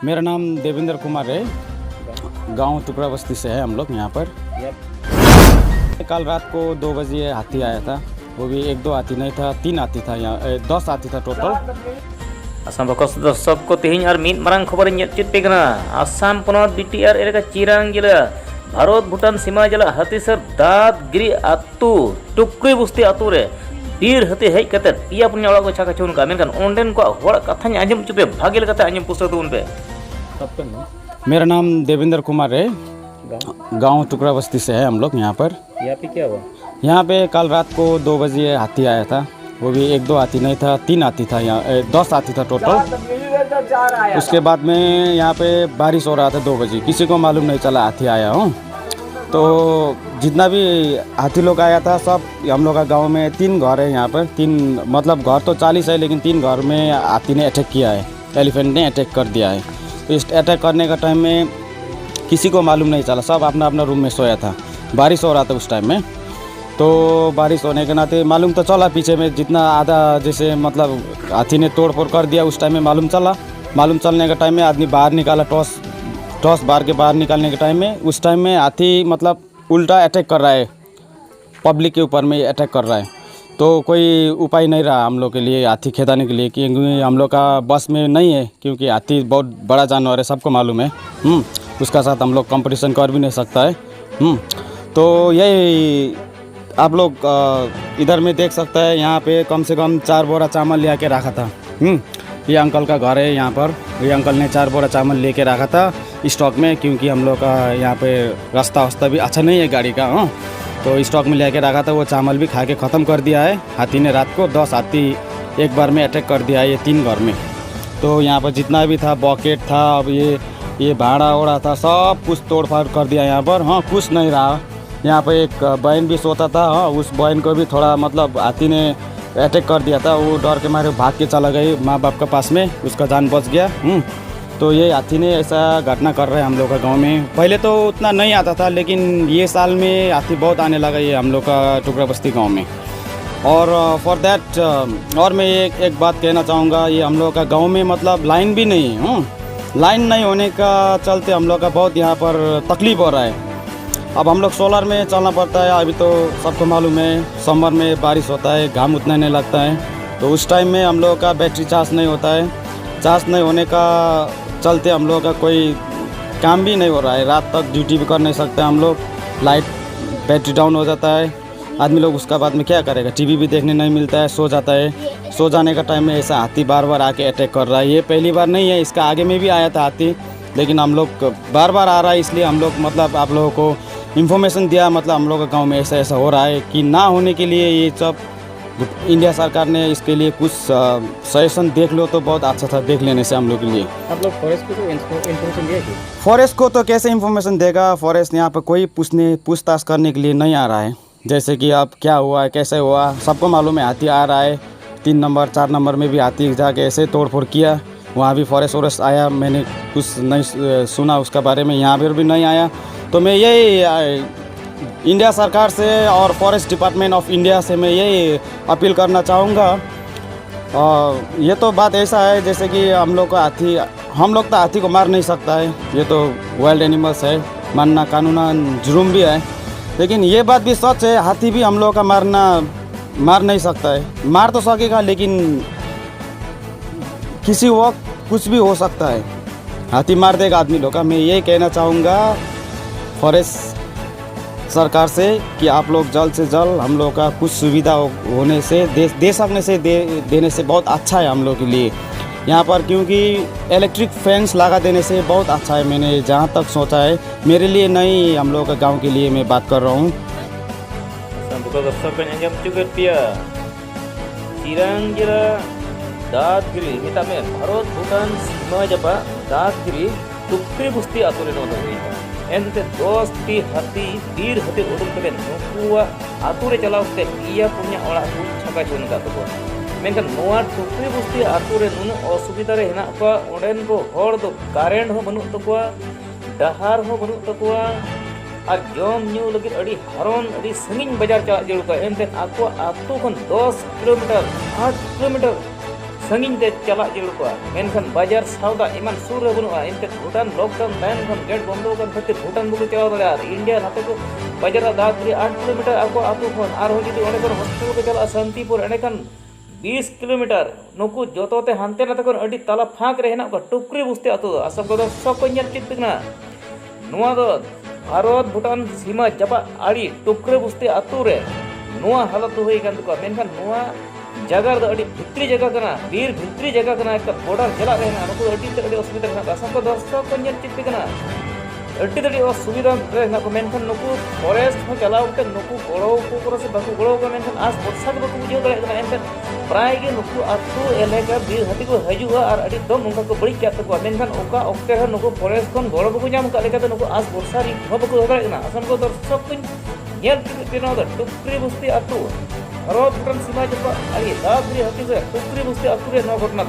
मेरा नाम देवेंद्र कुमार है। गांव टुकड़ा बस्ती से है हम लोग यहाँ पर। कल रात को 2 बजे हाथी आया था। वो भी 1-2 हाथी नहीं था, 3 हाथी था, यहाँ 10 हाथी था टोटल। आसाम बकस दर्शक को तेहिं और मीत मारांग खबर चेत पे कना आसाम पनत बीटीआर एलेका चिरांग जिला भारत भूटान सीमा जिला हाथीसर दादगिरी आतु टुकड़ी बस्ती आतु रे बीर हाथी हेज कते पिया पुन्या ओड़ा को छाका चुन का मेनकान ओंडेन को होड़ कथाñ आंजम चुपे भागे लेकाते आंजम पुस्तक दुन पे। मेरा नाम देवेंद्र कुमार है। गांव टुकड़ा बस्ती से है हम लोग यहाँ पर। यहाँ पे क्या हुआ? यहाँ पे कल रात को 2 बजे हाथी आया था। वो भी 1-2 हाथी नहीं था, 3 हाथी था, यहाँ 10 हाथी था टोटल। उसके बाद में यहाँ पे बारिश हो रहा था 2 बजे, किसी को मालूम नहीं चला हाथी आया हूँ। तो जितना भी हाथी लोग आया था सब हम लोग का गांव में 3 घर है यहाँ पर। 3 मतलब घर तो 40 है, लेकिन 3 घर में हाथी ने अटैक किया है, एलिफेंट ने अटैक कर दिया है। तो इस अटैक करने का टाइम में किसी को मालूम नहीं चला, सब अपना अपना रूम में सोया था। बारिश हो रहा था उस टाइम में, तो बारिश होने के नाते मालूम तो चला पीछे में जितना आधा जैसे मतलब हाथी ने तोड़ फोड़ कर दिया, उस टाइम में मालूम चला। मालूम चलने के टाइम में आदमी बाहर निकाला, टॉस बार के बाहर निकालने के टाइम में उस टाइम में हाथी मतलब उल्टा अटैक कर रहा है, पब्लिक के ऊपर में अटैक कर रहा है। तो कोई उपाय नहीं रहा हम लोग के लिए हाथी खेदाने के लिए, क्योंकि हम लोग का बस में नहीं है, क्योंकि हाथी बहुत बड़ा जानवर है, सबको मालूम है। उसका साथ हम लोग कंपटीशन कर भी नहीं सकता है। तो यही आप लोग इधर में देख सकते हैं, यहाँ पे कम से कम 4 बोरा चावल ले के रखा था। ये अंकल का घर है यहाँ पर। ये अंकल ने 4 बोरा चावल लेके रखा था स्टॉक में, क्योंकि हम लोग का यहाँ पे रास्ता भी अच्छा नहीं है गाड़ी का। तो स्टॉक में लेके रखा था, वो चावल भी खा के ख़त्म कर दिया है हाथी ने। रात को 10 हाथी एक बार में अटैक कर दिया है ये 3 घर में। तो यहाँ पर जितना भी था बकेट था, अब ये भाड़ा ओड़ा था, सब कुछ तोड़ फाड़ कर दिया यहाँ पर। कुछ नहीं रहा। यहाँ पे एक बहन भी सोता था, उस बहन को भी थोड़ा मतलब हाथी ने अटैक कर दिया था। वो डर के मारे भाग के चला गई माँ बाप के पास में, उसका जान बच गया। तो ये हाथी ने ऐसा घटना कर रहा है हम लोग का गांव में। पहले तो उतना नहीं आता था, लेकिन ये साल में हाथी बहुत आने लगा ये हम लोग का टुकड़ा बस्ती गाँव में। और फॉर दैट और मैं एक बात कहना चाहूँगा, ये हम लोग का गाँव में मतलब लाइन भी नहीं है। लाइन नहीं होने का चलते हम लोग का बहुत यहाँ पर तकलीफ हो रहा है। अब हम लोग सोलर में चलना पड़ता है। अभी तो सबको मालूम है समर में बारिश होता है, घाम उतना नहीं लगता है। तो उस टाइम में हम लोग का बैटरी चार्ज नहीं होता है। चार्ज नहीं होने का चलते हम लोग का कोई काम भी नहीं हो रहा है। रात तक ड्यूटी भी कर नहीं सकते हम लोग। लाइट बैटरी डाउन हो जाता है आदमी लोग, उसका बाद में क्या करेगा? टीवी भी देखने नहीं मिलता है, सो जाता है। सो जाने का टाइम में ऐसा हाथी बार बार आके अटैक कर रहा है। ये पहली बार नहीं है, इसका आगे में भी आया था हाथी, लेकिन हम लोग बार बार आ रहा है, इसलिए हम लोग मतलब आप लोगों को इन्फॉर्मेशन दिया। मतलब हम लोग का गांव में ऐसा ऐसा हो रहा है कि ना होने के लिए ये सब इंडिया सरकार ने इसके लिए कुछ सजेशन देख लो तो बहुत अच्छा था, देख लेने से हम लोग के लिए। आप लोग फॉरेस्ट को तो इन्फॉर्मेशन दिया कि? फॉरेस्ट को तो कैसे इन्फॉर्मेशन देगा? फॉरेस्ट यहाँ पर कोई पूछताछ करने के लिए नहीं आ रहा है। जैसे कि अब क्या हुआ है, कैसे हुआ, सबको मालूम है हाथी आ रहा है। 3 नंबर 4 नंबर में भी हाथी जाके ऐसे तोड़ फोड़ किया, वहाँ भी फॉरेस्ट आया। मैंने कुछ नहीं सुना उसका बारे में, यहाँ पर भी नहीं आया। तो मैं यही इंडिया सरकार से और फॉरेस्ट डिपार्टमेंट ऑफ इंडिया से मैं यही अपील करना चाहूँगा। ये तो बात ऐसा है जैसे कि हम लोग तो हाथी को मार नहीं सकता है, ये तो वाइल्ड एनिमल्स है, मानना कानूनन जुर्म भी है। लेकिन ये बात भी सच है, हाथी भी हम लोग का मार नहीं सकता है। मार तो सकेगा, लेकिन किसी वक्त कुछ भी हो सकता है, हाथी मार देगा आदमी लोग का। मैं यही कहना चाहूँगा फॉरेस्ट सरकार से कि आप लोग जल्द से जल्द हम लोग का कुछ सुविधा होने से देने से बहुत अच्छा है हम लोग के लिए यहाँ पर, क्योंकि इलेक्ट्रिक फैंस लगा देने से बहुत अच्छा है। मैंने जहाँ तक सोचा है, मेरे लिए नहीं, हम लोग का गांव के लिए मैं बात कर रहा हूँ। दादगिरी भारत भूटान सीमा जबा दादगिरी टुकड़ी बस्ती आतु एनते 10टी हाथी बीर हाथी उडुक कते नुकुआ आतु रे चलावते पिया पुन्या ओड़ा को छका चुन का तको मेनखान नोआ टुकड़ी बस्ती आतु रे नुन असुविधा रे हेना को ओडेन को हर दो कारेंट हो बनु तकोआ, डहार हो बनु तकोआ, और जम न्यू लगी अड़ी हरन अड़ी संगिन बाजार चला जरुका एनते आको आतु खन 10 किलोमीटर 8 किलोमीटर संगीन ते चला जरूर को मेनखान बाजार सौदा इमान सुर बनुआ इनते भूटान लॉकडाउन तहन खन गेट बंद कर खातिर भूटान बुकु चलाव दड़े इंडिया नाते को बाजार दागरी 8 किलोमीटर आको आतु खन आर हो जदि ओने कोन हॉस्पिटल को चला शांतिपुर एने खान 20 किलोमीटर नुकु जोतोते हानते नाते कोन अडी ताला फाक रे हेना को टुकरी बुस्ते आतु असम को सब को ñel चित बिगना नुआ दो भारत भूटान सीमा जबा आड़ी टुकरे बुस्ते आतु रे नुआ हालत होई गन को मेनखान नुआ जगह दो अड़ी भित्री जगह कना बीर भित्री जगह कना एक बॉर्डर चला रे ना नुकु अड़ी ते अड़ी असुविधा कना असम को दर्शक को ñel चित बिगना अड्डी दड़ी असुविधा रे ना को मेनखान नुकु फॉरेस्ट हो चलाव के नुकु गोड़ो को पर से बाकु गोड़ो को मेनखान आस वर्षा के बाकु बुझे दड़े ना एनते प्राय के नुकु आतु एलेका बीर हाथी को हजुआ और अड़ी दम उनका को बड़ी क्या तक मेनखान ओका ओक्ते है नुकु फॉरेस्ट कोन गोड़ो बाकु जाम का लेका नुकु आस वर्षा री हो बाकु दड़े ना असम को दर्शक को ñel तिनो द टुकरी बुस्ती आतु भारत भूटान सीमा जब अड़ी दागरी हाथी से टुकरी बुस्ती आतु रे नो घटना